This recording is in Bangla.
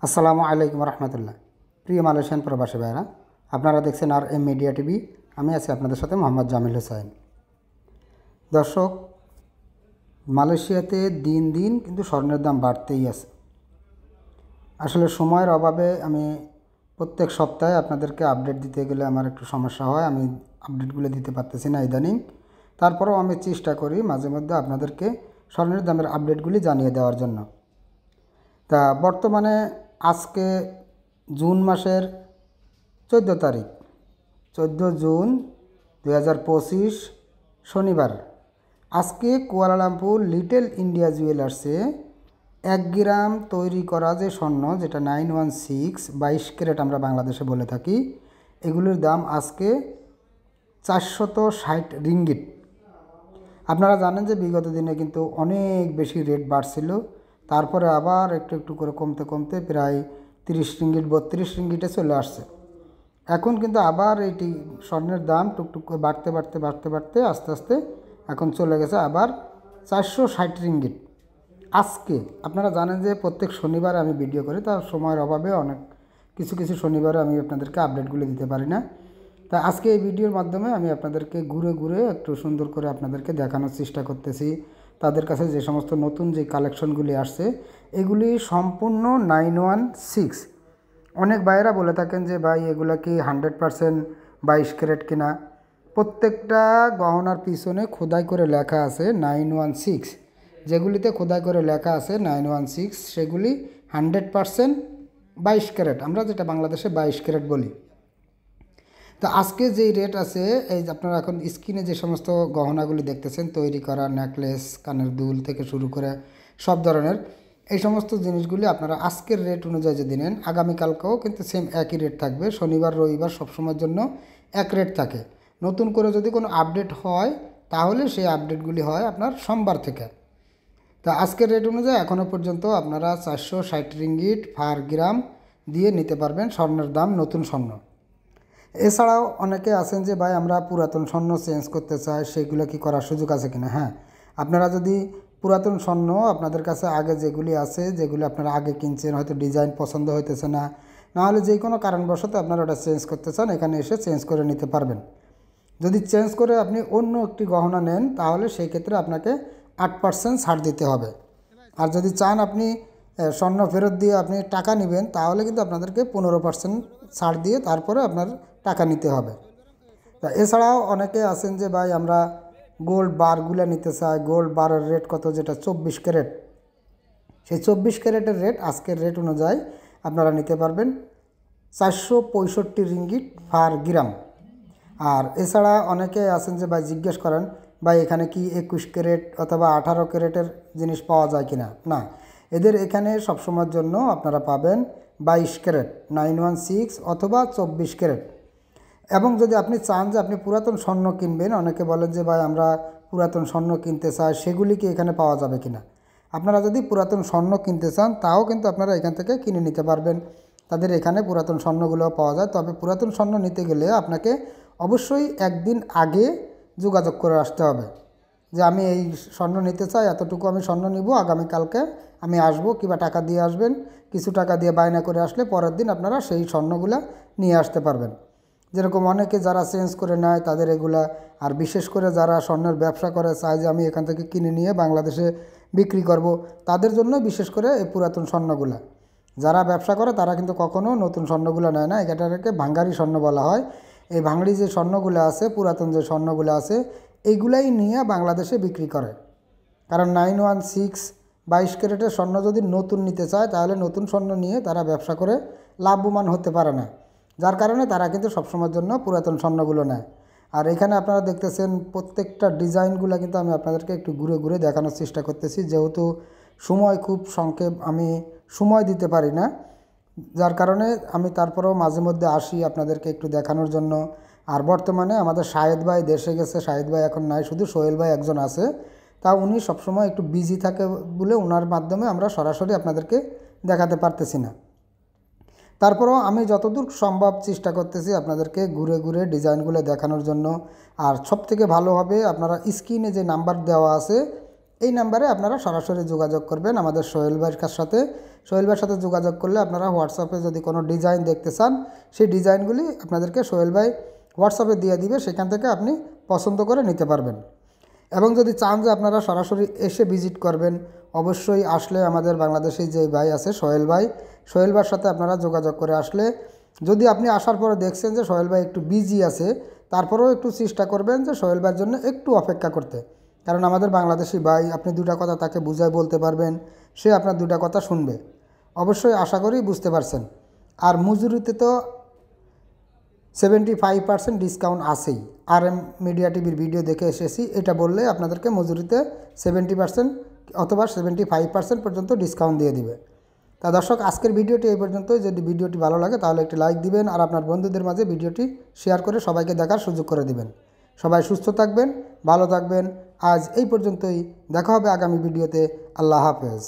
আসসালামু আলাইকুম রহমতুল্লাহ। প্রিয় মালয়েশিয়ান প্রবাসী ভাইরা, আপনারা দেখছেন আর এম মিডিয়া টিভি। আমি আছি আপনাদের সাথে মোহাম্মদ জামিল হোসাইন। দর্শক, মালয়েশিয়াতে দিন দিন কিন্তু স্বর্ণের দাম বাড়তেই আছে। আসলে সময়ের অভাবে আমি প্রত্যেক সপ্তাহে আপনাদেরকে আপডেট দিতে গেলে আমার একটু সমস্যা হয়, আমি আপডেটগুলো দিতে পারতেছি না ইদানিং। তারপরেও আমি চেষ্টা করি মাঝে মধ্যে আপনাদেরকে স্বর্ণের দামের আপডেটগুলি জানিয়ে দেওয়ার জন্য। তা বর্তমানে আজকে জুন মাসের 14 তারিখ, 14 জুন 2025 শনিবার। আজকে কুয়ালালামপুর লিটল ইন্ডিয়া জুয়েলার্সে 1 গ্রাম তৈরি করা যে স্বর্ণ, যেটা 916 22 ক্যারেট আমরা বাংলাদেশে বলে থাকি, এগুলির দাম আজকে 460 রিঙ্গিট। আপনারা জানেন যে বিগত দিনে কিন্তু অনেক বেশি রেট বাড়ছিল, তারপরে আবার একটু একটু করে কমতে কমতে প্রায় 30 রিঙ্গিট 32 রিঙ্গিটে চলে আসছে। এখন কিন্তু আবার এইটি স্বর্ণের দাম টুকটুক করে বাড়তে বাড়তে বাড়তে বাড়তে আস্তে আস্তে এখন চলে গেছে আবার 460 রিঙ্গিট। আজকে আপনারা জানেন যে প্রত্যেক শনিবার আমি ভিডিও করি, তার সময়ের অভাবে অনেক কিছু কিছু শনিবারে আমি আপনাদেরকে আপডেটগুলো দিতে পারি না। তা আজকে এই ভিডিওর মাধ্যমে আমি আপনাদেরকে ঘুরে ঘুরে একটু সুন্দর করে আপনাদেরকে দেখানোর চেষ্টা করতেছি তাদের কাছে যে সমস্ত নতুন যে কালেকশনগুলি আসছে, এগুলি সম্পূর্ণ 916। অনেক ভাইয়েরা বলে থাকেন যে ভাই এগুলো কি 100% 22 ক্যারেট কিনা। প্রত্যেকটা গহনার পিছনে খোদাই করে লেখা আছে 916। যেগুলিতে খোদাই করে লেখা আছে 916 সেগুলি 100% 22 ক্যারেট, আমরা যেটা বাংলাদেশে 22 ক্যারেট বলি। তো আজকে যেই রেট আছে, এই যে আপনারা এখন স্ক্রিনে যে সমস্ত গহনাগুলি দেখতেছেন তৈরি করা, নেকলেস, কানের দুল থেকে শুরু করে সব ধরনের এই সমস্ত জিনিসগুলি আপনারা আজকের রেট অনুযায়ী যদি নেন, আগামীকালকেও কিন্তু সেম একই রেট থাকবে। শনিবার রবিবার সবসময়ের জন্য এক রেট থাকে। নতুন করে যদি কোনো আপডেট হয় তাহলে সেই আপডেটগুলি হয় আপনার সোমবার থেকে। তা আজকের রেট অনুযায়ী এখনও পর্যন্ত আপনারা 460 রিঙ্গিট পার গ্রাম দিয়ে নিতে পারবেন স্বর্ণের দাম, নতুন স্বর্ণ। এছাড়াও অনেকে আছেন যে ভাই আমরা পুরাতন স্বর্ণ চেঞ্জ করতে চাই, সেগুলো কি করার সুযোগ আছে কিনা। হ্যাঁ, আপনারা যদি পুরাতন স্বর্ণ আপনাদের কাছে আগে যেগুলি আছে, যেগুলি আপনারা আগে কিনছেন, হয়তো ডিজাইন পছন্দ হইতেছে না, নাহলে যে কোনো কারণবশত আপনারা ওটা চেঞ্জ করতে চান, এখানে এসে চেঞ্জ করে নিতে পারবেন। যদি চেঞ্জ করে আপনি অন্য একটি গহনা নেন তাহলে সেই ক্ষেত্রে আপনাকে 8% ছাড় দিতে হবে। আর যদি চান আপনি স্বর্ণ ফেরত দিয়ে আপনি টাকা নেবেন, তাহলে কিন্তু আপনাদেরকে 15% ছাড় দিয়ে তারপরে আপনার টাকা নিতে হবে। তা এছাড়াও অনেকে আছেন যে ভাই আমরা গোল্ড বারগুলো নিতে চাই। গোল্ড বারের রেট কত, যেটা 24 ক্যারেট, সেই 24 ক্যারেটের রেট আজকের রেট অনুযায়ী আপনারা নিতে পারবেন 465 রিঙ্গিট পার গ্রাম। আর এছাড়া অনেকে আছেন যে ভাই জিজ্ঞেস করেন ভাই এখানে কি 21 ক্যারেট অথবা 18 ক্যারেটের জিনিস পাওয়া যায় কিনা। না, এদের এখানে সবসময়ের জন্য আপনারা পাবেন 22 ক্যারেট 916 অথবা 24 ক্যারেট। এবং যদি আপনি চান যে আপনি পুরাতন স্বর্ণ কিনবেন, অনেকে বলেন যে ভাই আমরা পুরাতন স্বর্ণ কিনতে চাই, সেগুলি কি এখানে পাওয়া যাবে কিনা। আপনারা যদি পুরাতন স্বর্ণ কিনতে চান তাও কিন্তু আপনারা এখান থেকে কিনে নিতে পারবেন। তাদের এখানে পুরাতন স্বর্ণগুলো পাওয়া যায়। তবে পুরাতন স্বর্ণ নিতে গেলে আপনাকে অবশ্যই একদিন আগে যোগাযোগ করে আসতে হবে যে আমি এই স্বর্ণ নিতে চাই, এতটুকু আমি স্বর্ণ নিব, আগামীকালকে আমি আসব, কিংবা টাকা দিয়ে আসবেন। কিছু টাকা দিয়ে বায়না করে আসলে পরের দিন আপনারা সেই স্বর্ণগুলো নিয়ে আসতে পারবেন। যেরকম অনেকে যারা চেঞ্জ করে নেয় তাদের এগুলা, আর বিশেষ করে যারা স্বর্ণের ব্যবসা করে চায় যে আমি এখান থেকে কিনে নিয়ে বাংলাদেশে বিক্রি করব, তাদের জন্য বিশেষ করে এই পুরাতন স্বর্ণগুলা যারা ব্যবসা করে তারা কিন্তু কখনও নতুন স্বর্ণগুলো নেয় না। এটাকে ভাঙ্গারি স্বর্ণ বলা হয়। এই ভাঙড়ি যে স্বর্ণগুলো আছে, পুরাতন যে স্বর্ণগুলো আছে, এইগুলাই নিয়ে বাংলাদেশে বিক্রি করে। কারণ 916 22 ক্যারেটের স্বর্ণ যদি নতুন নিতে চায় তাহলে নতুন স্বর্ণ নিয়ে তারা ব্যবসা করে লাভবান হতে পারে না, যার কারণে তারা কিন্তু সবসময়ের জন্য পুরাতন স্বর্ণগুলো নেয়। আর এখানে আপনারা দেখতেছেন প্রত্যেকটা ডিজাইনগুলো কিন্তু আমি আপনাদেরকে একটু ঘুরে ঘুরে দেখানোর চেষ্টা করতেছি, যেহেতু সময় খুব সংক্ষেপ, আমি সময় দিতে পারি না, যার কারণে আমি তারপরেও মাঝে মধ্যে আসি আপনাদেরকে একটু দেখানোর জন্য। আর বর্তমানে আমাদের শাহেদ ভাই দেশে গেছে, শাহেদ ভাই এখন নাই, শুধু সোহেল ভাই একজন আছে। তা উনি সবসময় একটু বিজি থাকে বলে ওনার মাধ্যমে আমরা সরাসরি আপনাদেরকে দেখাতে পারতেছি না। তারপরেও আমি যতদূর সম্ভব চেষ্টা করতেছি আপনাদেরকে ঘুরে ঘুরে ডিজাইনগুলো দেখানোর জন্য। আর সবথেকে ভালো হবে আপনারা স্ক্রিনে যে নাম্বার দেওয়া আছে এই নাম্বারে আপনারা সরাসরি যোগাযোগ করবেন আমাদের সোহেল ভাইয়ের সাথে। সোহেল ভাইয়ের সাথে যোগাযোগ করলে আপনারা হোয়াটসঅ্যাপে যদি কোনো ডিজাইন দেখতে চান, সেই ডিজাইনগুলি আপনাদেরকে সোহেল ভাই হোয়াটসঅ্যাপে দিয়ে দিবে, সেখান থেকে আপনি পছন্দ করে নিতে পারবেন। এবং যদি চান যে আপনারা সরাসরি এসে ভিজিট করবেন, অবশ্যই আসলে আমাদের বাংলাদেশি যে ভাই আছে সোহেল ভাইয়ের সাথে আপনারা যোগাযোগ করে আসলে, যদি আপনি আসার পরে দেখছেন যে সোহেল ভাই একটু বিজি আছে, তারপরেও একটু চেষ্টা করবেন যে সোহেল ভাইয়ের জন্য একটু অপেক্ষা করতে। কারণ আমাদের বাংলাদেশি ভাই, আপনি দুটা কথা তাকে বুঝায় বলতে পারবেন, সে আপনার দুটা কথা শুনবে। অবশ্যই আশা করি বুঝতে পারছেন। আর মজুরিতে তো 75% ডিসকাউন্ট আছেই। RM মিডিয়া টিভির ভিডিও দেখে এসেছি, এটা বললে আপনাদেরকে মজুরিতে 70% অথবা 75% পর্যন্ত ডিসকাউন্ট দিয়ে দিবে। তা দর্শক, আজকের ভিডিওটি এই পর্যন্তই। যদি ভিডিওটি ভালো লাগে তাহলে একটি লাইক দিবেন, আর আপনার বন্ধুদের মাঝে ভিডিওটি শেয়ার করে সবাইকে দেখার সুযোগ করে দিবেন। সবাই সুস্থ থাকবেন, ভালো থাকবেন। আজ এই পর্যন্তই, দেখা হবে আগামী ভিডিওতে। আল্লাহ হাফেজ।